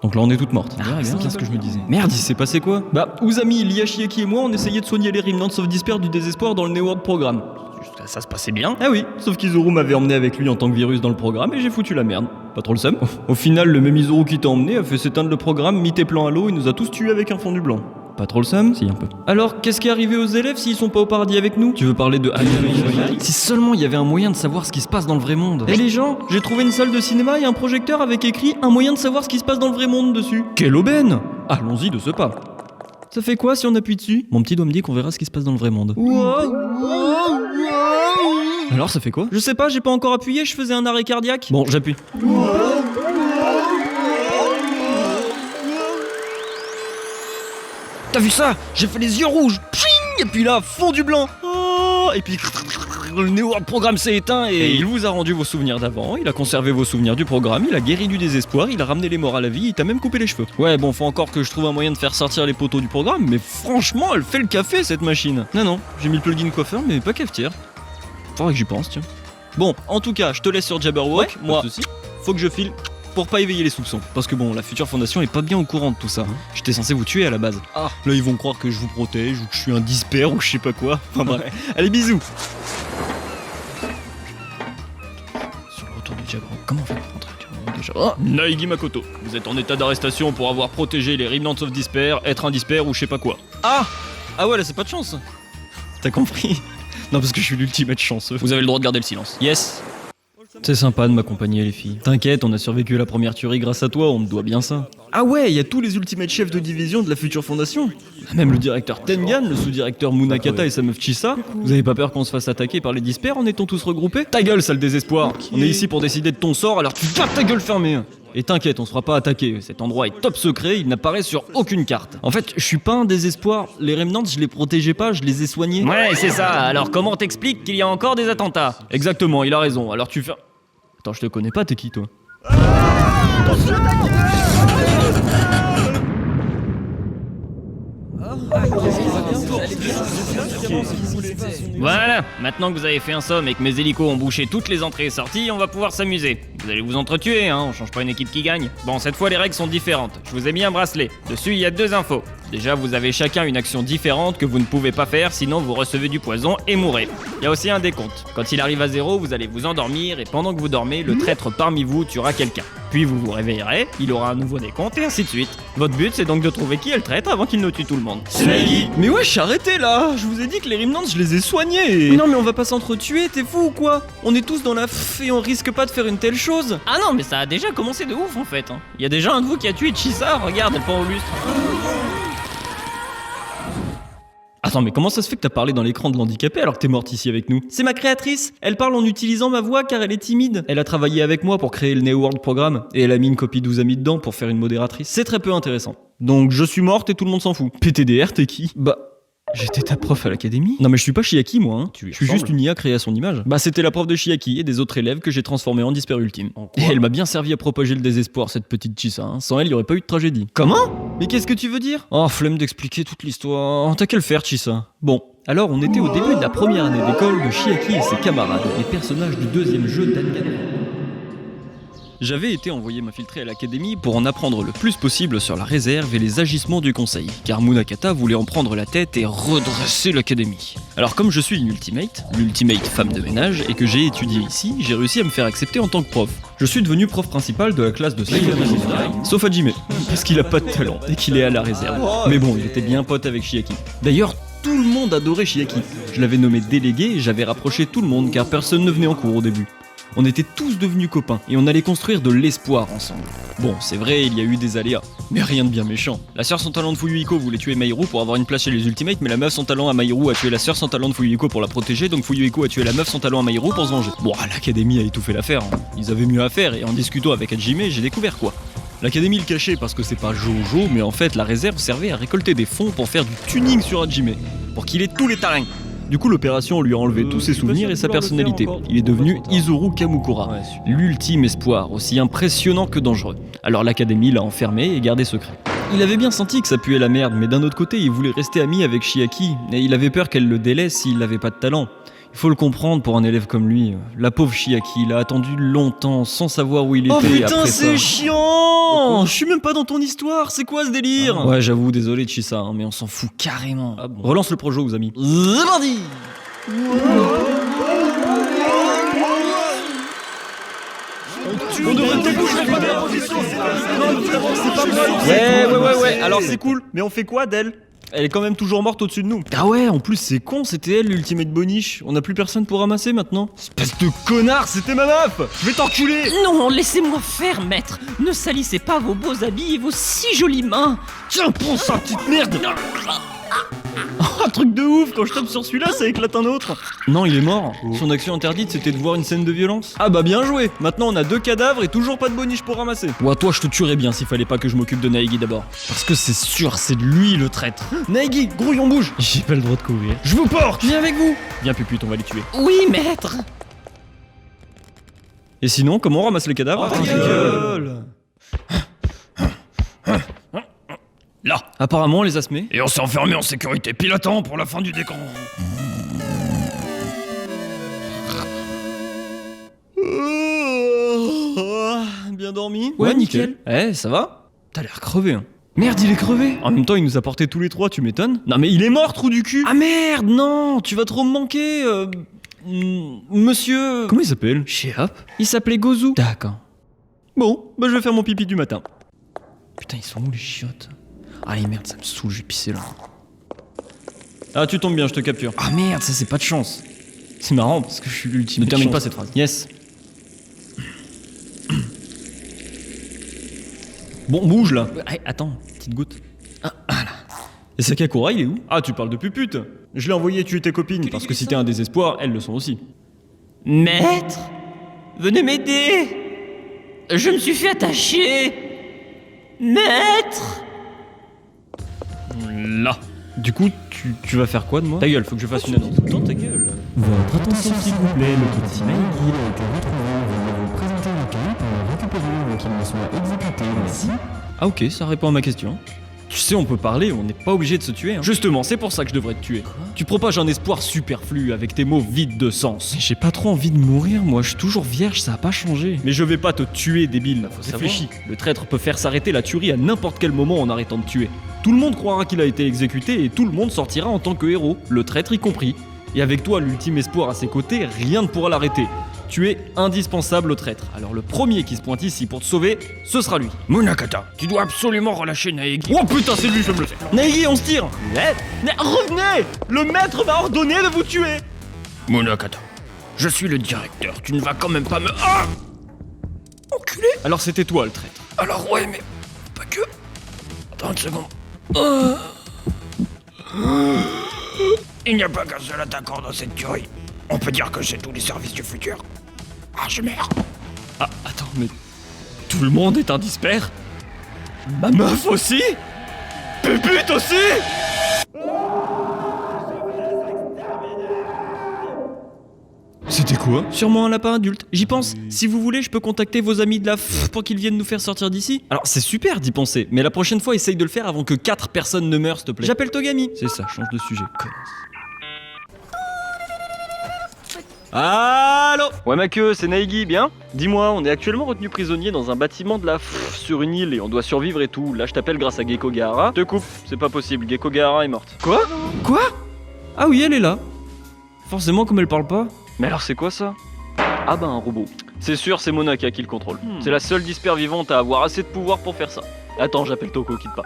Donc là on est toutes mortes. C'est bien ce que je me disais. Merde, il s'est passé quoi? Bah, Uzami, Lia, Shiaki et moi on essayait de soigner les Remnants of Despair du désespoir dans le New World Programme. Ça se passait bien. Ah oui, sauf qu'Izoru m'avait emmené avec lui en tant que virus dans le programme et j'ai foutu la merde. Pas trop le seum. Au final, le même Izoru qui t'a emmené a fait s'éteindre le programme, mis tes plans à l'eau et nous a tous tués avec un fondu blanc. Pas trop le seum? Si, un peu. Alors, qu'est-ce qui est arrivé aux élèves s'ils sont pas au paradis avec nous? Tu veux parler de Si seulement il y avait un moyen de savoir ce qui se passe dans le vrai monde. Et les gens, j'ai trouvé une salle de cinéma et un projecteur avec écrit un moyen de savoir ce qui se passe dans le vrai monde dessus. Quelle aubaine! Allons-y de ce pas. Ça fait quoi si on appuie dessus? Mon petit doigt me dit qu'on verra ce qui se passe dans le vrai monde. Alors ça fait quoi? Je sais pas, j'ai pas encore appuyé, je faisais un arrêt cardiaque. Bon, j'appuie. T'as vu ça? J'ai fait les yeux rouges. Pshing! Et puis là, fond du blanc. Oh! Et puis le New World Programme s'est éteint et il vous a rendu vos souvenirs d'avant, il a conservé vos souvenirs du programme, il a guéri du désespoir, il a ramené les morts à la vie, il t'a même coupé les cheveux. Ouais, bon, faut encore que je trouve un moyen de faire sortir les poteaux du programme, mais franchement, elle fait le café cette machine. Non, j'ai mis le plugin coiffeur, mais pas cafetière. Faudrait que j'y pense, tiens. Bon, en tout cas, je te laisse sur Jabberwock. Moi, faut que je file pour pas éveiller les soupçons. Parce que bon, la future fondation est pas bien au courant de tout ça. J'étais censé vous tuer à la base. Ah, là ils vont croire que je vous protège ou que je suis un disper ou je sais pas quoi. Enfin bref. Allez, bisous. Sur le retour du Jabberwock, comment on fait pour rentrer déjà? Naegi Makoto, vous êtes en état d'arrestation pour avoir protégé les Remnants of Despair, être un disper ou je sais pas quoi. Ah ouais, là c'est pas de chance. T'as compris? Non, parce que je suis l'ultimate chanceux. Vous avez le droit de garder le silence. Yes. C'est sympa de m'accompagner les filles. T'inquiète, on a survécu à la première tuerie grâce à toi, on me doit bien ça. Ah ouais, il y a tous les ultimates chefs de division de la future fondation. Même le directeur Tengan, le sous-directeur Munakata et sa meuf Chisa. Vous avez pas peur qu'on se fasse attaquer par les dispers en étant tous regroupés? Ta gueule, sale désespoir. On est ici pour décider de ton sort, alors tu gardes ta gueule fermée. Et t'inquiète, on se fera pas attaquer, cet endroit est top secret, il n'apparaît sur aucune carte. En fait, je suis pas un désespoir, les Remnants je les protégeais pas, je les ai soignés. Ouais, c'est ça, alors comment t'expliques qu'il y a encore des attentats? Exactement, il a raison, alors tu fais... Attends, je te connais pas, t'es qui toi? Voilà, maintenant que vous avez fait un somme et que mes hélicos ont bouché toutes les entrées et sorties, on va pouvoir s'amuser. Vous allez vous entretuer, hein, on change pas une équipe qui gagne. Bon, cette fois les règles sont différentes. Je vous ai mis un bracelet. Dessus, il y a 2 infos. Déjà, vous avez chacun une action différente que vous ne pouvez pas faire, sinon vous recevez du poison et mourrez. Il y a aussi un décompte. Quand il arrive à 0, vous allez vous endormir et pendant que vous dormez, le traître parmi vous tuera quelqu'un. Puis vous vous réveillerez, il aura un nouveau décompte et ainsi de suite. Votre but, c'est donc de trouver qui est le traître avant qu'il ne tue tout le monde. C'est Naegi. Mais wesh, arrêtez là. Je vous ai dit que les Remnants, je les ai soignés. Non mais on va pas s'entretuer, t'es fou ou quoi? On est tous dans la et on risque pas de faire une telle chose. Ah non, mais ça a déjà commencé de ouf en fait. Il y a déjà un de vous qui a tué Chisa, regarde, elle pend au lustre. Attends, mais comment ça se fait que t'as parlé dans l'écran de l'handicapé alors que t'es morte ici avec nous? C'est ma créatrice. Elle parle en utilisant ma voix car elle est timide. Elle a travaillé avec moi pour créer le New World Programme et elle a mis une copie d'Uzami dedans pour faire une modératrice. C'est très peu intéressant. Donc je suis morte et tout le monde s'en fout. PTDR, t'es qui? Bah... J'étais ta prof à l'académie? Non mais je suis pas Shiaki moi, hein. Je suis juste une IA créée à son image. Bah c'était la prof de Shiaki et des autres élèves que j'ai transformé en disper ultime. Et elle m'a bien servi à propager le désespoir, cette petite Chisa, hein. Sans elle, il y aurait pas eu de tragédie. Comment? Mais qu'est-ce que tu veux dire? Oh, flemme d'expliquer toute l'histoire. T'as qu'à le faire, Chisa. Bon, alors on était au début de la première année d'école de Shiaki et ses camarades, les personnages du 2e jeu d'Angan. J'avais été envoyé m'infiltrer à l'académie pour en apprendre le plus possible sur la réserve et les agissements du conseil, car Munakata voulait en prendre la tête et redresser l'académie. Alors comme je suis une l'ultimate femme de ménage, et que j'ai étudié ici, j'ai réussi à me faire accepter en tant que prof. Je suis devenu prof principal de la classe de Sailor Moon, sauf Hajime, parce qu'il a pas de talent et qu'il est à la réserve. Mais bon, il était bien pote avec Shiaki. D'ailleurs, tout le monde adorait Shiaki. Je l'avais nommé délégué et j'avais rapproché tout le monde car personne ne venait en cours au début. On était tous devenus copains et on allait construire de l'espoir ensemble. Bon, c'est vrai, il y a eu des aléas, mais rien de bien méchant. La sœur sans talent de Fuyuhiko voulait tuer Mahiru pour avoir une place chez les Ultimates, mais la meuf sans talent à Mahiru a tué la sœur sans talent de Fuyuhiko pour la protéger, donc Fuyuhiko a tué la meuf sans talent à Mahiru pour se venger. Bon, l'académie a étouffé l'affaire, hein. Ils avaient mieux à faire et en discutant avec Hajime, j'ai découvert quoi. L'académie le cachait parce que c'est pas Jojo, mais en fait la réserve servait à récolter des fonds pour faire du tuning sur Hajime, pour qu'il ait tous les talents. Du coup, l'opération lui a enlevé tous ses souvenirs et sa personnalité. Il est devenu Izoru Kamukura, l'ultime espoir, aussi impressionnant que dangereux. Alors l'académie l'a enfermé et gardé secret. Il avait bien senti que ça puait la merde, mais d'un autre côté, il voulait rester ami avec Shiaki, et il avait peur qu'elle le délaisse s'il n'avait pas de talent. Il faut le comprendre pour un élève comme lui. La pauvre Chiaki, il a attendu longtemps sans savoir où il était. Oh putain, après c'est ça. chiant. Je suis même pas dans ton histoire, c'est quoi ce délire? Ouais, j'avoue, désolé Chisa, hein, mais on s'en fout carrément. Ah bon. Relance le projet aux amis. C'est parti. On devrait Ouais, alors c'est cool, mais on fait quoi d'elle? Elle est quand même toujours morte au-dessus de nous. Ah ouais, en plus c'est con, c'était elle l'ultimate boniche. On a plus personne pour ramasser maintenant. Espèce de connard, c'était ma meuf. Je vais t'enculer. Non, laissez-moi faire, maître. Ne salissez pas vos beaux habits et vos si jolies mains. Tiens, prends ça, petite merde. Un truc de ouf, quand je tape sur celui-là, ça éclate un autre. Non, il est mort. Son action interdite, c'était de voir une scène de violence. Ah bah bien joué. Maintenant on a 2 cadavres et toujours pas de boniche pour ramasser. Ouais, toi je te tuerais bien s'il fallait pas que je m'occupe de Naegi d'abord. Parce que c'est sûr, c'est lui le traître. Naegi, grouillon bouge. J'ai pas le droit de courir. Je vous porte. Viens avec vous. Viens pupute, on va les tuer. Oui, maître. Et sinon, comment on ramasse les cadavres Ta gueule. Là. Apparemment, on les a semés. Et on s'est enfermé en sécurité pile à temps pour la fin du décan. Bien dormi? Ouais, nickel. Eh, ça va? T'as l'air crevé, hein. Merde, il est crevé. En même temps, il nous a porté tous les trois, tu m'étonnes? Non mais il est mort, trou du cul. Ah merde, non, tu vas trop me manquer. Monsieur. Comment il s'appelle? Shehap. Il s'appelait Gozu. D'accord. Bon, bah je vais faire mon pipi du matin. Putain, ils sont où les chiottes? Allez, merde, ça me saoule, je vais pisser là. Ah, tu tombes bien, je te capture. Ah merde, ça c'est pas de chance. C'est marrant parce que je suis l'ultime. Ne termine pas cette phrase. Yes. Bon, bouge là. Attends, petite goutte. Et Sakakura, il est où? Ah, tu parles de pupute. Je l'ai envoyé tuer tes copines. Parce que si t'es un désespoir, elles le sont aussi. Maître, venez m'aider. Je me suis fait attacher. Maître. Là. Du coup, tu vas faire quoi de moi? Ta gueule, faut que je fasse une annonce. Tout le temps ta gueule. Votre attention s'il vous plaît, le petit Naegi a été retrouvé. Veuillez vous présenter au camp pour le récupérer avant qu'il ne soit exécuté. Merci. Ah ok, ça répond à ma question. Tu sais, on peut parler, on n'est pas obligé de se tuer. Hein. Justement, c'est pour ça que je devrais te tuer. Tu propages un espoir superflu avec tes mots vides de sens. J'ai pas trop envie de mourir, moi, je suis toujours vierge, ça a pas changé. Mais je vais pas te tuer, débile. Faut Réfléchis. Le traître peut faire s'arrêter la tuerie à n'importe quel moment en arrêtant de tuer. Tout le monde croira qu'il a été exécuté et tout le monde sortira en tant que héros, le traître y compris. Et avec toi, l'ultime espoir à ses côtés, rien ne pourra l'arrêter. Tu es indispensable au traître. Alors le premier qui se pointe ici pour te sauver, ce sera lui. Munakata, tu dois absolument relâcher Naegi. Oh putain, c'est lui, je vais me le faire. Naegi, on se tire. Mais revenez. Le maître m'a ordonné de vous tuer. Munakata, je suis le directeur, tu ne vas quand même pas me... Ah! Enculé. Alors c'était toi le traître. Alors ouais, mais pas que... Attends une seconde. Il n'y a pas qu'un seul attaquant dans cette tuerie. On peut dire que c'est tous les services du futur. Ah, je meurs. Ah, attends, mais... Tout le monde est un dispère? Ma meuf aussi? Pupute aussi? C'était quoi? Sûrement un lapin adulte. J'y pense. Si vous voulez, je peux contacter vos amis de la pour qu'ils viennent nous faire sortir d'ici. Alors, c'est super d'y penser, mais la prochaine fois, essaye de le faire avant que 4 personnes ne meurent, s'il te plaît. J'appelle Togami. C'est ça, change de sujet, connasse. Allô? Ouais ma queue, c'est Naegi, bien? Dis-moi, on est actuellement retenu prisonnier dans un bâtiment de la sur une île et on doit survivre et tout. Là je t'appelle grâce à Gecko Gahara. Te coupe, c'est pas possible, Gecko Gahara est morte. Quoi? Quoi? Ah oui, elle est là. Forcément, comme elle parle pas. Mais alors c'est quoi ça? Ah bah un robot. C'est sûr, c'est Monaka qui le contrôle. C'est la seule dispère vivante à avoir assez de pouvoir pour faire ça. Attends, j'appelle Toko, quitte pas.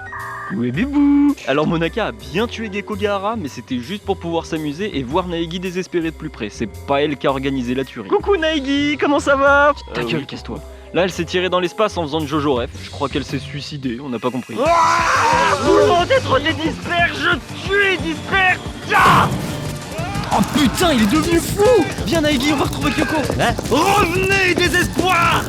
Oui bibou. Alors Monaka a bien tué Gecko Gahara, mais c'était juste pour pouvoir s'amuser et voir Naegi désespéré de plus près. C'est pas elle qui a organisé la tuerie. Coucou Naegi, comment ça va? Ta gueule, casse-toi. Là, elle s'est tirée dans l'espace en faisant de Jojo Ref. Je crois qu'elle s'est suicidée, on n'a pas compris. Voulant être les dispers, je tue les dispers. Oh putain, il est devenu fou! Viens Naegi, on va retrouver Kyoko. Revenez, désespoir!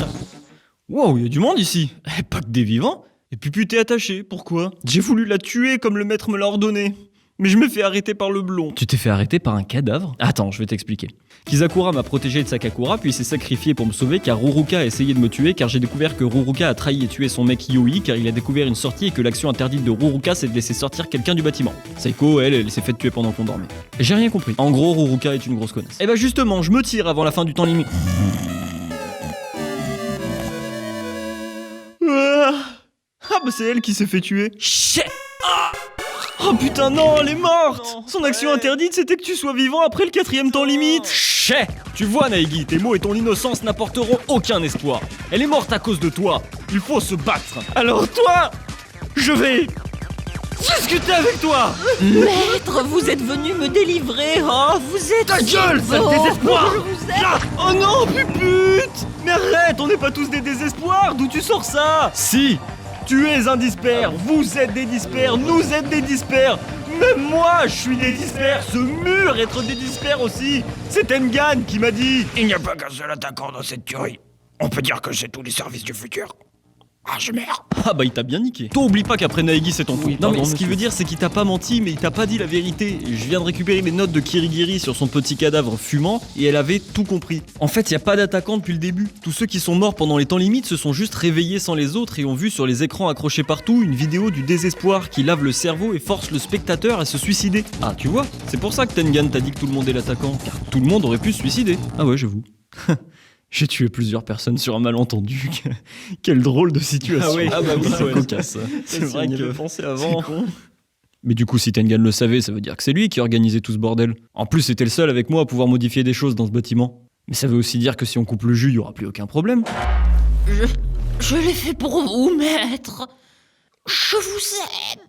Wow, il y a du monde ici. Pas que des vivants. Et puis t'es attaché, pourquoi? J'ai voulu la tuer comme le maître me l'a ordonné. Mais je me fais arrêter par le blond. Tu t'es fait arrêter par un cadavre? Attends, je vais t'expliquer. Kizakura m'a protégé de Sakakura, puis s'est sacrifié pour me sauver car Ruruka a essayé de me tuer car j'ai découvert que Ruruka a trahi et tué son mec Yoi car il a découvert une sortie et que l'action interdite de Ruruka c'est de laisser sortir quelqu'un du bâtiment. Seiko, elle s'est fait tuer pendant qu'on dormait. J'ai rien compris. En gros, Ruruka est une grosse connasse. Et bah justement, je me tire avant la fin du temps limite. Ah bah c'est elle qui s'est fait tuer. Chut. Oh putain non, elle est morte. Son action interdite c'était que tu sois vivant après le 4ème temps limite. Chais. Tu vois Naegi, tes mots et ton innocence n'apporteront aucun espoir. Elle est morte à cause de toi. Il faut se battre. Alors toi, je vais discuter avec toi. Maître, vous êtes venu me délivrer. Oh, vous êtes... Ta gueule, sale Oh, désespoir. vous êtes- Ah, oh non, pupute. Mais arrête, on n'est pas tous des désespoirs. D'où tu sors ça? Si. Tu es un disper, vous êtes des dispers, nous êtes des dispers. Même moi, je suis des dispers. Ce mur être des dispers aussi. C'est Tengan qui m'a dit. Il n'y a pas qu'un seul attaquant dans cette tuerie. On peut dire que j'ai tous les services du futur. Ah, je meurs. Ah bah il t'a bien niqué. Toi oublie pas qu'après Naegi c'est ton tour. Oui, Non pardon, mais ce qui monsieur. veut dire c'est qu'il t'a pas menti mais il t'a pas dit la vérité. Je viens de récupérer les notes de Kirigiri sur son petit cadavre fumant et elle avait tout compris. En fait y a pas d'attaquant depuis le début. Tous ceux qui sont morts pendant les temps limites se sont juste réveillés sans les autres et ont vu sur les écrans accrochés partout une vidéo du désespoir qui lave le cerveau et force le spectateur à se suicider. Ah tu vois, c'est pour ça que Tengan t'a dit que tout le monde est l'attaquant. Car tout le monde aurait pu se suicider. Ah ouais j'avoue. J'ai tué plusieurs personnes sur un malentendu. Quelle drôle de situation. Ah oui. bah oui, c'est Ouais. cocasse. C'est Si vrai on y que avait pensé avant. c'est con. Mais du coup, si Tengan le savait, ça veut dire que c'est lui qui organisait tout ce bordel. En plus, c'était le seul avec moi à pouvoir modifier des choses dans ce bâtiment. Mais ça veut aussi dire que si on coupe le jus, il y aura plus aucun problème. Je l'ai fait pour vous, maître. Je vous aime.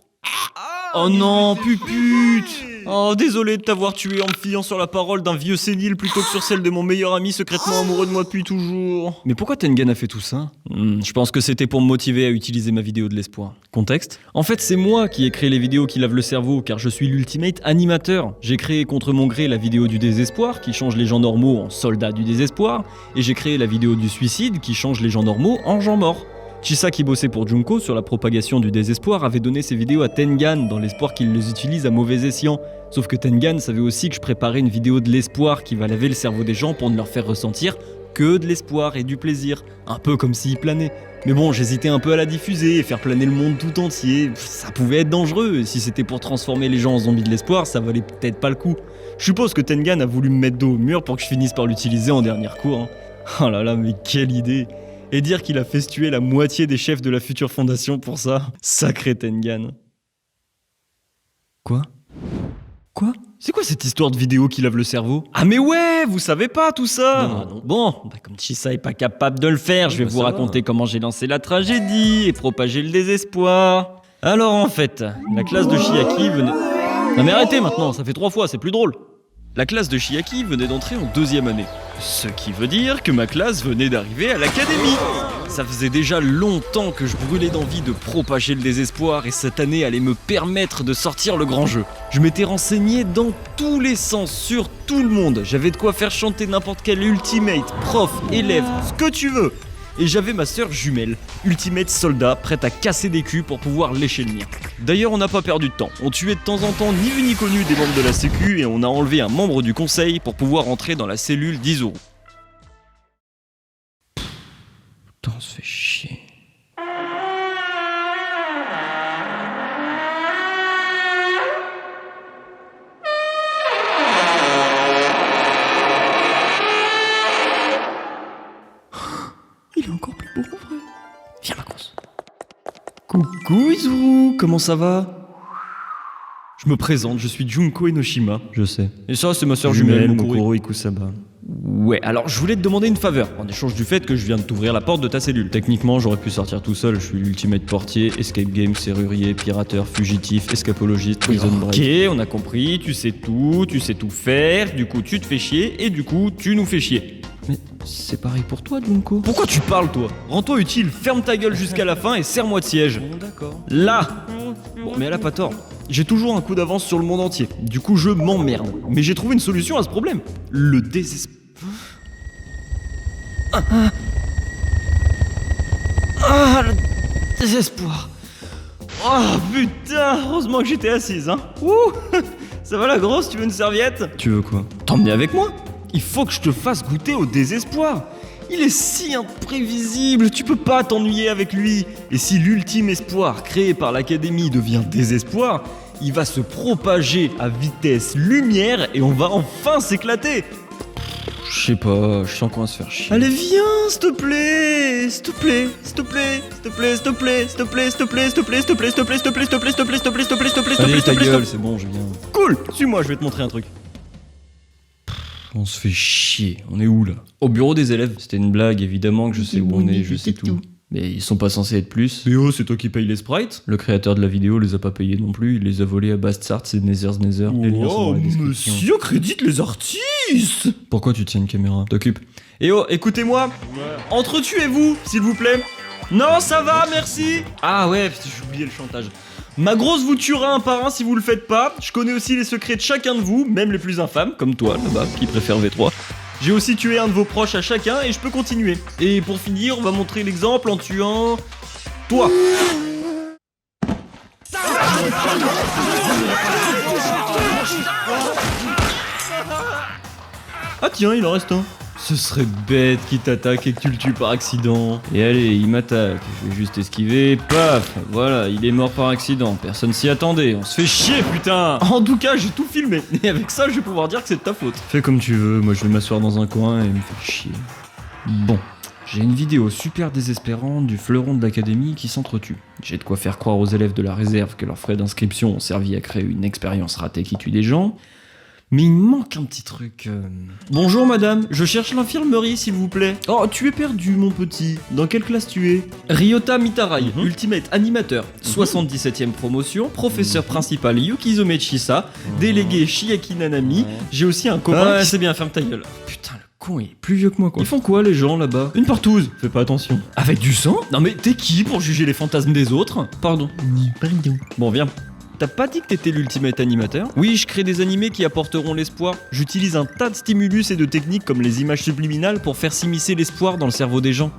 Oh non, pupute. Oh, désolé de t'avoir tué en me fiant sur la parole d'un vieux sénile plutôt que sur celle de mon meilleur ami secrètement amoureux de moi depuis toujours. Mais pourquoi Tengan a fait tout ça? Je pense que c'était pour me motiver à utiliser ma vidéo de l'espoir. Contexte? En fait, c'est moi qui ai créé les vidéos qui lavent le cerveau, car je suis l'ultimate animateur. J'ai créé contre mon gré la vidéo du désespoir, qui change les gens normaux en soldats du désespoir, et j'ai créé la vidéo du suicide, qui change les gens normaux en gens morts. Chisa qui bossait pour Junko sur la propagation du désespoir avait donné ses vidéos à Tengan dans l'espoir qu'il les utilise à mauvais escient. Sauf que Tengan savait aussi que je préparais une vidéo de l'espoir qui va laver le cerveau des gens pour ne leur faire ressentir que de l'espoir et du plaisir. Un peu comme s'ils planaient. Mais bon, j'hésitais un peu à la diffuser et faire planer le monde tout entier. Ça pouvait être dangereux, et si c'était pour transformer les gens en zombies de l'espoir, ça valait peut-être pas le coup. Je suppose que Tengan a voulu me mettre dos au mur pour que je finisse par l'utiliser en dernier recours. Oh là là, mais quelle idée! Et dire qu'il a fait tuer la moitié des chefs de la future fondation pour ça. Sacré Tengan. Quoi? Quoi? C'est quoi cette histoire de vidéo qui lave le cerveau? Ah mais ouais, vous savez pas tout ça? Non. Bon, bah comme Chisa est pas capable de le faire, je vais vous raconter comment j'ai lancé la tragédie et propagé le désespoir. Alors en fait, la classe de Chiaki venait... Non mais arrêtez maintenant, ça fait 3 fois, c'est plus drôle. La classe de Chiaki venait d'entrer en 2e année. Ce qui veut dire que ma classe venait d'arriver à l'académie. Ça faisait déjà longtemps que je brûlais d'envie de propager le désespoir et cette année allait me permettre de sortir le grand jeu. Je m'étais renseigné dans tous les sens, sur tout le monde. J'avais de quoi faire chanter n'importe quel ultimate, prof, élève, ce que tu veux. Et j'avais ma sœur jumelle, ultimate soldat, prête à casser des culs pour pouvoir lécher le mien. D'ailleurs, on n'a pas perdu de temps. On tuait de temps en temps ni vu ni connu des membres de la sécu et on a enlevé un membre du conseil pour pouvoir entrer dans la cellule d'Izuru. Putain, on se fait chier. Il est encore plus beau en vrai. Viens, vacances. Coucou Izuru, comment ça va? Je me présente, je suis Junko Enoshima. Je sais. Et ça, c'est ma sœur jumelle, Mokuro Ikusaba. Ouais, alors je voulais te demander une faveur, en échange du fait que je viens de t'ouvrir la porte de ta cellule. Techniquement, j'aurais pu sortir tout seul, je suis l'ultimate portier, escape game, serrurier, pirateur, fugitif, escapologiste, prison break. Ok, on a compris, tu sais tout faire, du coup tu te fais chier, et du coup tu nous fais chier. Mais c'est pareil pour toi, Junko. Pourquoi tu parles, toi? Rends-toi utile, ferme ta gueule jusqu'à la fin et serre-moi de siège. D'accord. Là. Bon, mais elle a pas tort. J'ai toujours un coup d'avance sur le monde entier. Du coup, je m'emmerde. Mais j'ai trouvé une solution à ce problème. Le désespoir. Le désespoir. Oh putain, heureusement que j'étais assise, hein. Ouh. Ça va la grosse, tu veux une serviette? Tu veux quoi? T'emmener avec moi? Il faut que je te fasse goûter au désespoir. Il est si imprévisible, tu peux pas t'ennuyer avec lui. Et si l'ultime espoir créé par l'académie devient désespoir, il va se propager à vitesse lumière et on va enfin s'éclater. Je sais pas, je sens qu'on va se faire chier. Allez viens, s'il te plaît, s'il te plaît, s'il te plaît, s'il te plaît, s'il te plaît, s'il te plaît, s'il te plaît, s'il te plaît, s'il te plaît, s'il te plaît, s'il te plaît, s'il te plaît, s'il te plaît, s'il te plaît, s'il te plaît, s'il te plaît, s'il te plaît, s'il te plaît, Allez, ta s'il te gueule, plaît. c'est bon, je viens. Cool, suis-moi, je vais te montrer un truc. On se fait chier, on est où là? Au bureau des élèves. C'était une blague, évidemment que je sais où on est, je sais tout. Mais ils sont pas censés être plus. Mais oh, c'est toi qui payes les sprites? Le créateur de la vidéo les a pas payés non plus, il les a volés à Bastard, c'est Nether. Les liens sont dans la description. Monsieur crédite les artistes. Pourquoi tu tiens une caméra? T'occupes. Et oh, écoutez-moi. Entretuez-vous, s'il vous plaît. Non, ça va, merci. Ah ouais, putain, j'ai oublié le chantage. Ma grosse vous tuera un par un si vous le faites pas. Je connais aussi les secrets de chacun de vous, même les plus infâmes, comme toi là-bas, qui préfère V3. J'ai aussi tué un de vos proches à chacun et je peux continuer. Et pour finir, on va montrer l'exemple en tuant... toi. Ah tiens, il en reste un. Ce serait bête qu'il t'attaque et que tu le tues par accident. Et allez, il m'attaque. Je vais juste esquiver. Paf. Voilà, il est mort par accident. Personne s'y attendait. On se fait chier, putain. En tout cas, j'ai tout filmé. Et avec ça, je vais pouvoir dire que c'est de ta faute. Fais comme tu veux. Moi, je vais m'asseoir dans un coin et me faire chier. Bon. J'ai une vidéo super désespérante du fleuron de l'académie qui s'entretue. J'ai de quoi faire croire aux élèves de la réserve que leurs frais d'inscription ont servi à créer une expérience ratée qui tue des gens. Mais il me manque un petit truc. Bonjour madame, je cherche l'infirmerie s'il vous plaît. Oh, tu es perdu mon petit. Dans quelle classe tu es? Ryota Mitarai, Ultimate Animateur, 77ème promotion, professeur principal Yukizo Mechisa, délégué Shiaki Nanami. J'ai aussi un copain. Ah, c'est bien, ferme ta gueule. Putain, le con il est plus vieux que moi quoi. Ils font quoi les gens là-bas? Une partouze. Fais pas attention. Avec du sang? Non mais t'es qui pour juger les fantasmes des autres? Pardon. Pardon. Bon, viens. T'as pas dit que t'étais l'ultimate animateur? Oui, je crée des animés qui apporteront l'espoir. J'utilise un tas de stimulus et de techniques comme les images subliminales pour faire s'immiscer l'espoir dans le cerveau des gens.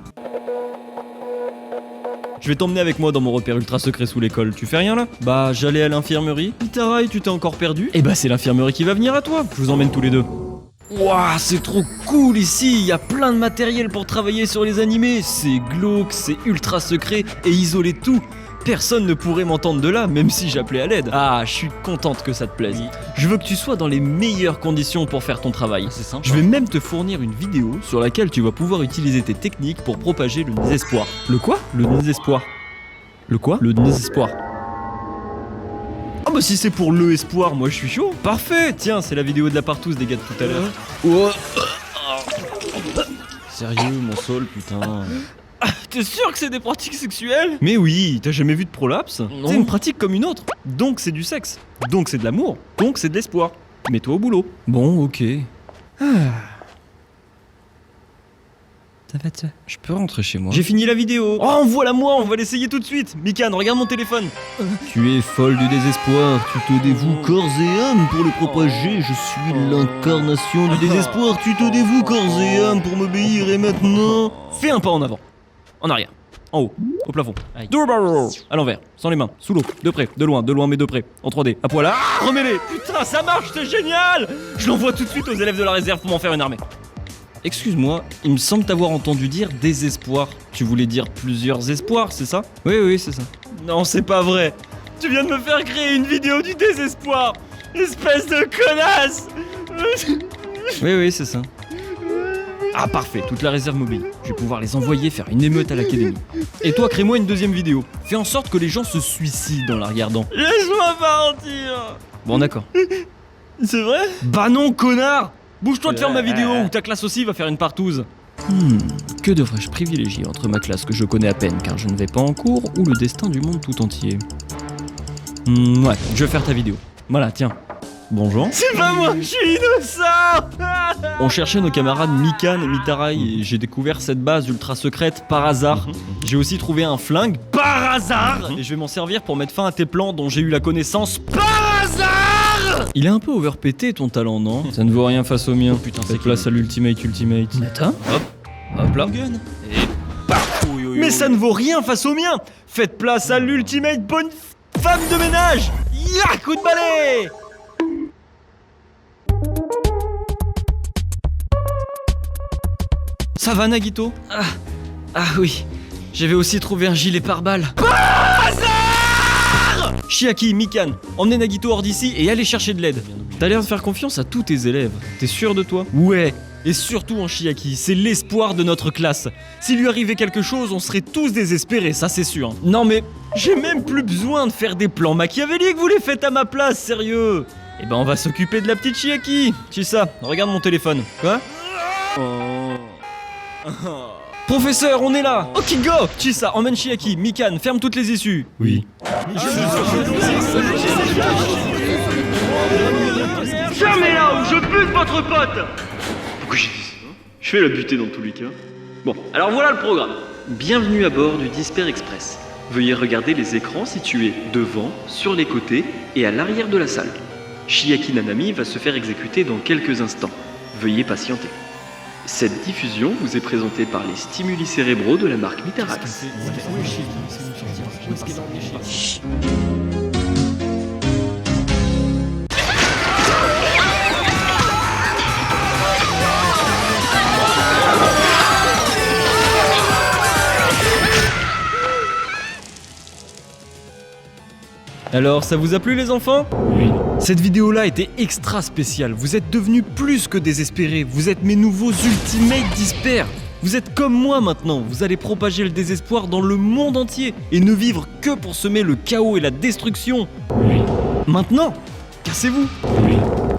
Je vais t'emmener avec moi dans mon repère ultra secret sous l'école. Tu fais rien là? Bah, j'allais à l'infirmerie. Mitarai, tu t'es encore perdu? Eh bah, c'est l'infirmerie qui va venir à toi. Je vous emmène tous les deux. Ouah, c'est trop cool ici. Il y a plein de matériel pour travailler sur les animés. C'est glauque, c'est ultra secret et isolé tout. Personne ne pourrait m'entendre de là, même si j'appelais à l'aide. Ah, je suis contente que ça te plaise. Je veux que tu sois dans les meilleures conditions pour faire ton travail. C'est sympa. Je vais même te fournir une vidéo sur laquelle tu vas pouvoir utiliser tes techniques pour propager le désespoir. Le quoi? Le désespoir. Le quoi? Le désespoir. Ah bah si c'est pour le espoir, moi je suis chaud. Parfait. Tiens, c'est la vidéo de la partouze des gars de tout à l'heure. Oh. Sérieux, mon sol, putain. T'es sûr que c'est des pratiques sexuelles? Mais oui, t'as jamais vu de prolapse? C'est une pratique comme une autre. Donc c'est du sexe. Donc c'est de l'amour. Donc c'est de l'espoir. Mets-toi au boulot. Bon, ok. Ça va ça? Je peux rentrer chez moi. J'ai fini la vidéo. Oh, envoie-la moi, on va l'essayer tout de suite. Mikan, regarde mon téléphone. Tu es folle du désespoir. Tu te dévoues corps et âme pour le propager. Je suis l'incarnation du désespoir. Tu te dévoues corps et âme pour m'obéir. Et maintenant, fais un pas en avant. En arrière, en haut, au plafond. À l'envers, sans les mains, sous l'eau, de près, de loin mais de près, en 3D, à poil. Ah, remets-les. Putain, ça marche, c'est génial. Je l'envoie tout de suite aux élèves de la réserve pour m'en faire une armée. Excuse-moi, il me semble t'avoir entendu dire désespoir. Tu voulais dire plusieurs espoirs, c'est ça? Oui, c'est ça. Non, c'est pas vrai. Tu viens de me faire créer une vidéo du désespoir. Espèce de connasse. Oui, c'est ça. Ah parfait, toute la réserve m'obéit. Je vais pouvoir les envoyer faire une émeute à l'académie. Et toi, crée-moi une deuxième vidéo. Fais en sorte que les gens se suicident en la regardant. Laisse-moi partir. Bon d'accord. C'est vrai? Bah non, connard. Bouge-toi de faire ma vidéo ou ta classe aussi va faire une partouze. Que devrais-je privilégier entre ma classe que je connais à peine car je ne vais pas en cours ou le destin du monde tout entier? Ouais, je vais faire ta vidéo. Voilà, tiens. Bonjour. C'est pas moi, je suis innocent. On cherchait nos camarades Mikan et Mitarai et j'ai découvert cette base ultra secrète par hasard. J'ai aussi trouvé un flingue par hasard et je vais m'en servir pour mettre fin à tes plans dont j'ai eu la connaissance par hasard. Il est un peu overpété ton talent, non? Ça ne vaut rien face au mien. Putain, c'est place à l'ultimate. Attends. Hop là. Et paf. Mais ça ne vaut rien face au mien. Faites place à l'ultimate bonne... Femme de ménage! Ya, coup de balai! Ça va, Nagito? Ah oui, j'avais aussi trouvé un gilet pare-balles. Chiaki, Mikan, emmenez Nagito hors d'ici et allez chercher de l'aide. T'as l'air de faire confiance à tous tes élèves. T'es sûr de toi? Ouais, et surtout en Chiaki, c'est l'espoir de notre classe. S'il lui arrivait quelque chose, on serait tous désespérés, ça c'est sûr. Non mais, j'ai même plus besoin de faire des plans machiavéliques, vous les faites à ma place, sérieux. Eh ben on va s'occuper de la petite Chiaki. Chisa, regarde mon téléphone. Quoi? Professeur, on est là! Ok, go! Chisa, emmène Chiaki, Mikan, ferme toutes les issues. Oui. Fermez-la ou je bute votre pote! Pourquoi j'ai dit ça? Je vais la buter dans tous les cas. Bon, alors voilà le programme. Bienvenue à bord du Disper Express. Veuillez regarder les écrans situés devant, sur les côtés et à l'arrière de la salle. Chiaki Nanami va se faire exécuter dans quelques instants. Veuillez patienter. Cette diffusion vous est présentée par les stimuli cérébraux de la marque Mitarax. Alors, ça vous a plu les enfants? Oui. Cette vidéo-là était extra spéciale. Vous êtes devenus plus que désespérés. Vous êtes mes nouveaux Ultimate Disper. Vous êtes comme moi maintenant. Vous allez propager le désespoir dans le monde entier et ne vivre que pour semer le chaos et la destruction. Oui. Maintenant, cassez-vous. Oui.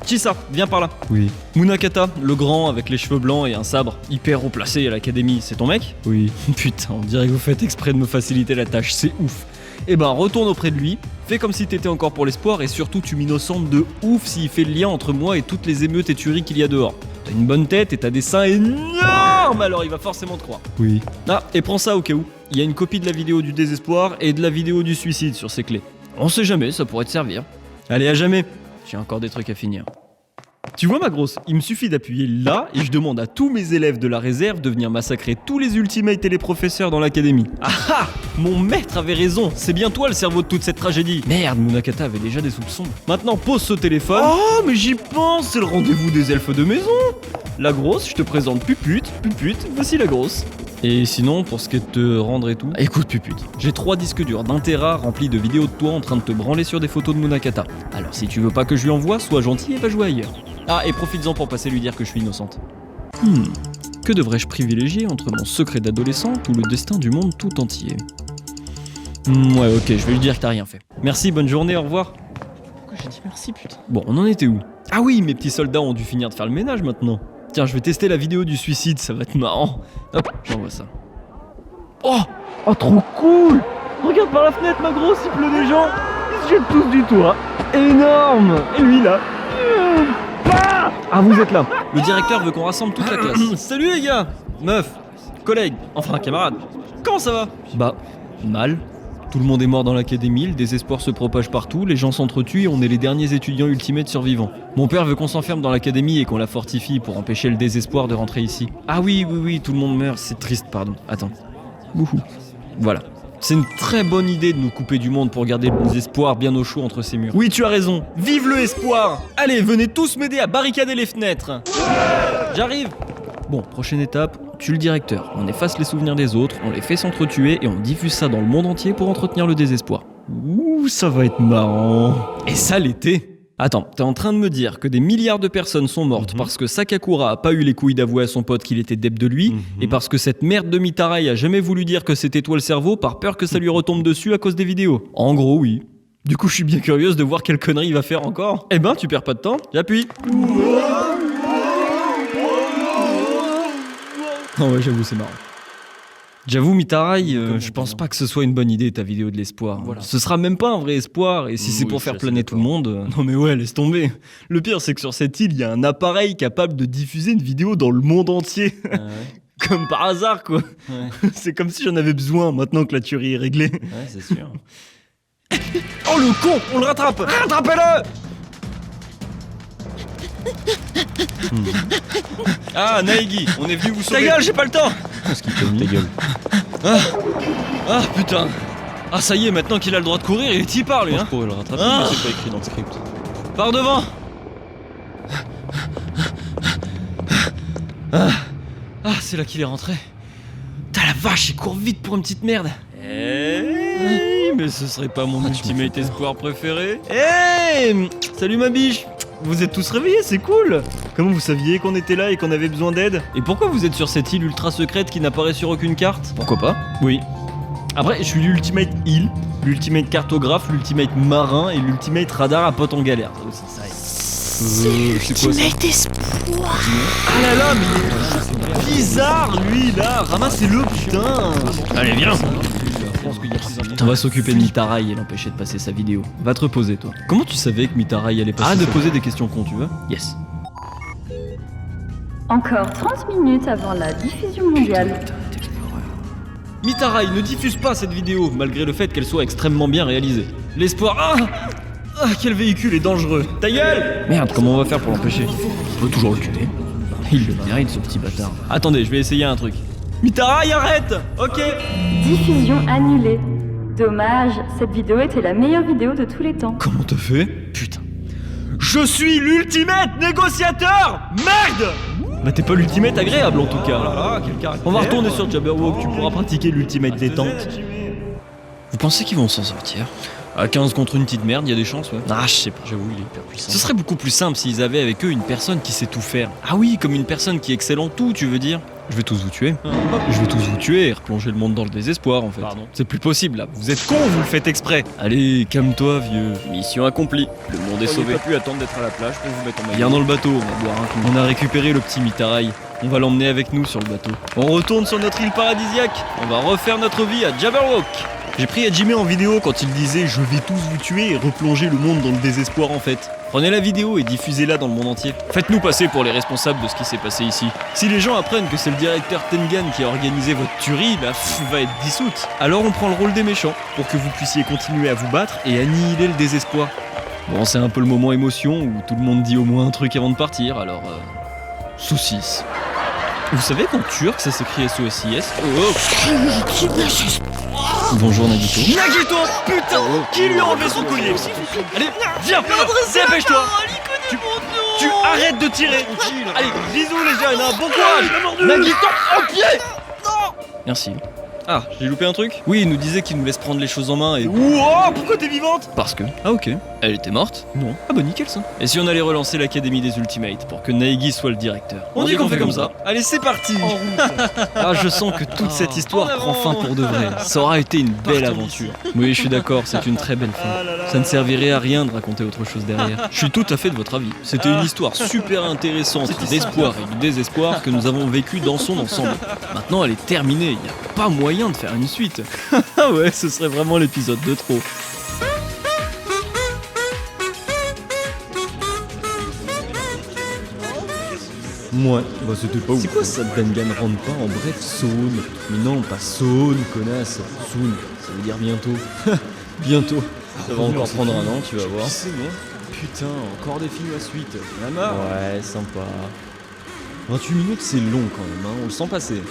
Chisa, viens par là. Oui. Munakata, le grand avec les cheveux blancs et un sabre, hyper haut placé à l'académie, c'est ton mec? Oui. Putain, on dirait que vous faites exprès de me faciliter la tâche, c'est ouf. Eh ben retourne auprès de lui, fais comme si t'étais encore pour l'espoir et surtout tu m'innocentes de ouf s'il fait le lien entre moi et toutes les émeutes et tueries qu'il y a dehors. T'as une bonne tête et t'as des seins énormes, alors il va forcément te croire. Oui. Ah, et prends ça au cas où. Il y a une copie de la vidéo du désespoir et de la vidéo du suicide sur ces clés. On sait jamais, ça pourrait te servir. Allez, à jamais. J'ai encore des trucs à finir. Tu vois ma grosse, il me suffit d'appuyer là et je demande à tous mes élèves de la réserve de venir massacrer tous les ultimates et les professeurs dans l'académie. Ah ah! Mon maître avait raison, c'est bien toi le cerveau de toute cette tragédie. Merde, Munakata avait déjà des soupçons. Maintenant pose ce téléphone. Oh mais j'y pense, c'est le rendez-vous des elfes de maison. La grosse, je te présente Pupute, voici la grosse. Et sinon, pour ce qui est de te rendre et tout, écoute Pupute, j'ai 3 disques durs d'1 Tera remplis de vidéos de toi en train de te branler sur des photos de Munakata. Alors si tu veux pas que je lui envoie, sois gentil et va jouer ailleurs. Ah, et profites-en pour passer lui dire que je suis innocente. Que devrais-je privilégier entre mon secret d'adolescente ou le destin du monde tout entier? Ouais, ok, je vais lui dire que t'as rien fait. Merci, bonne journée, au revoir. Pourquoi j'ai dit merci, putain? Bon, on en était où? Ah oui, mes petits soldats ont dû finir de faire le ménage maintenant. Tiens, je vais tester la vidéo du suicide, ça va être marrant. Hop, j'envoie ça. Oh, trop cool! Regarde par la fenêtre, ma grosse, il pleut des gens. Ils se jettent tous du toit. Énorme! Et lui, là. Ah, vous êtes là. Le directeur veut qu'on rassemble toute la classe. Salut les gars! Meuf, collègues, enfin camarades. Comment ça va? Bah, mal. Tout le monde est mort dans l'académie, le désespoir se propage partout, les gens s'entretuent et on est les derniers étudiants ultimates survivants. Mon père veut qu'on s'enferme dans l'académie et qu'on la fortifie pour empêcher le désespoir de rentrer ici. Ah oui, tout le monde meurt, c'est triste, pardon. Attends. Wouhou. Voilà. C'est une très bonne idée de nous couper du monde pour garder le désespoir bien au chaud entre ces murs. Oui, tu as raison. Vive le espoir! Allez, venez tous m'aider à barricader les fenêtres. J'arrive. Bon, prochaine étape, tue le directeur. On efface les souvenirs des autres, on les fait s'entretuer et on diffuse ça dans le monde entier pour entretenir le désespoir. Ouh, ça va être marrant. Et ça l'était. Attends, t'es en train de me dire que des milliards de personnes sont mortes parce que Sakakura a pas eu les couilles d'avouer à son pote qu'il était dep de lui et parce que cette merde de Mitarai a jamais voulu dire que c'était toi le cerveau par peur que ça lui retombe dessus à cause des vidéos. En gros, oui. Du coup, je suis bien curieuse de voir quelle connerie il va faire encore. Eh ben, tu perds pas de temps, j'appuie. Oh ouais, j'avoue, c'est marrant. J'avoue, Mitarai, je pense pas que ce soit une bonne idée ta vidéo de l'espoir. Voilà. Ce sera même pas un vrai espoir, et si c'est pour faire planer tout le monde... Non mais ouais, laisse tomber. Le pire, c'est que sur cette île, il y a un appareil capable de diffuser une vidéo dans le monde entier. Ah ouais. Comme par hasard, quoi. Ouais. C'est comme si j'en avais besoin, maintenant que la tuerie est réglée. Ouais, c'est sûr. Oh le con! On le rattrape! Rattrapez-le! Ah, Naegi, on est venu vous sauver. Ta gueule, j'ai pas le temps. Qu'est-ce qu'il t'a mis? Ta gueule. Ah putain. Ah ça y est, maintenant qu'il a le droit de courir, il y parle lui, Moi, hein. je pourrais le rattraper, Ah. mais c'est pas écrit dans le script. Par devant. Ah, c'est là qu'il est rentré. T'as la vache, il court vite pour une petite merde. Mais ce serait pas mon ultimate espoir préféré? Hey, salut ma biche. Vous êtes tous réveillés, c'est cool. Comment vous saviez qu'on était là et qu'on avait besoin d'aide? Et pourquoi vous êtes sur cette île ultra secrète qui n'apparaît sur aucune carte? Pourquoi pas? Oui. Après, je suis l'ultimate île, l'ultimate cartographe, l'ultimate marin et l'ultimate radar à potes en galère. Ça aussi, ça aide. C'est quoi ça? Ultimate espoir. Ah là là, mais il est bizarre lui là. Ramassez-le, putain. Allez, viens. On va s'occuper de Mitarai et l'empêcher de passer sa vidéo. Va te reposer, toi. Comment tu savais que Mitarai allait passer? Ah, de poser des questions cons, tu veux? Yes. Encore 30 minutes avant la diffusion mondiale. Mitarai, ne diffuse pas cette vidéo, malgré le fait qu'elle soit extrêmement bien réalisée. L'espoir... Ah, quel véhicule est dangereux. Ta gueule! Merde, comment on va faire pour l'empêcher? On peut toujours reculer. Il le mérite, ce petit bâtard. Attendez, je vais essayer un truc. Mitarai, arrête! Ok. Diffusion annulée. Dommage, cette vidéo était la meilleure vidéo de tous les temps. Comment t'as fait? Putain. Je suis l'ultimate négociateur! Merde! Bah t'es pas l'ultimate agréable en tout cas. On va retourner sur Jabberwock, tu pourras pratiquer l'ultimate détente. Vous pensez qu'ils vont s'en sortir? À 15 contre une petite merde, il y a des chances, ouais. Ah, je sais pas, j'avoue, il est hyper puissant. Ce serait beaucoup plus simple s'ils avaient avec eux une personne qui sait tout faire. Ah oui, comme une personne qui excelle en tout, tu veux dire? Je vais tous vous tuer. Je vais tous vous tuer et replonger le monde dans le désespoir en fait. Pardon. C'est plus possible là, vous êtes cons, vous le faites exprès. Allez, calme-toi vieux. Mission accomplie. Le monde est sauvé. J'ai pas pu attendre d'être à la plage pour vous mettre en maillot. Viens dans le bateau, on va boire un coup. On a récupéré le petit Mitarai. On va l'emmener avec nous sur le bateau. On retourne sur notre île paradisiaque. On va refaire notre vie à Jabberwock. J'ai pris Hajime en vidéo quand il disait « Je vais tous vous tuer et replonger le monde dans le désespoir en fait ». Prenez la vidéo et diffusez-la dans le monde entier. Faites-nous passer pour les responsables de ce qui s'est passé ici. Si les gens apprennent que c'est le directeur Tengen qui a organisé votre tuerie, la va être dissoute. Alors on prend le rôle des méchants, pour que vous puissiez continuer à vous battre et annihiler le désespoir. Bon, c'est un peu le moment émotion où tout le monde dit au moins un truc avant de partir, alors... Saucisse. Vous savez qu'en turc ça s'écrit SOSIS? Bonjour Nagito. Nagito, putain, qui lui a enlevé son collier? Allez, viens, dépêche-toi. Tu arrêtes de tirer. Allez, bisous les jeunes, hein, bon courage. Nagito, au pied. Merci. Ah, j'ai loupé un truc? Oui, il nous disait qu'il nous laisse prendre les choses en main et... Wow, pourquoi t'es vivante? Parce que... Ah ok. Elle était morte? Non. Ah bah nickel ça. Et si on allait relancer l'académie des Ultimates pour que Naegi soit le directeur? On dit qu'on fait comme ça. Allez, c'est parti. Ah, je sens que toute cette histoire prend fin pour de vrai. Ça aura été une belle aventure. Oui, je suis d'accord, c'est une très belle fin. Ça ne servirait à rien de raconter autre chose derrière. Je suis tout à fait de votre avis. C'était une histoire super intéressante d'espoir et de désespoir que nous avons vécu dans son ensemble. Maintenant, elle est terminée. Il n'y a pas moyen de faire une suite. Ah ouais, ce serait vraiment l'épisode de trop. Ouais, bah c'était pas ouf. C'est quoi ça, Dangan rentre pas en bref, Soon? Mais non, pas Soon, connasse. Soon, ça veut dire bientôt. Bientôt. Ça va encore prendre un an, tu vas voir. Putain, encore des films à suite. La marre. Ouais, sympa. 28 minutes, c'est long quand même, hein, on le sent passer.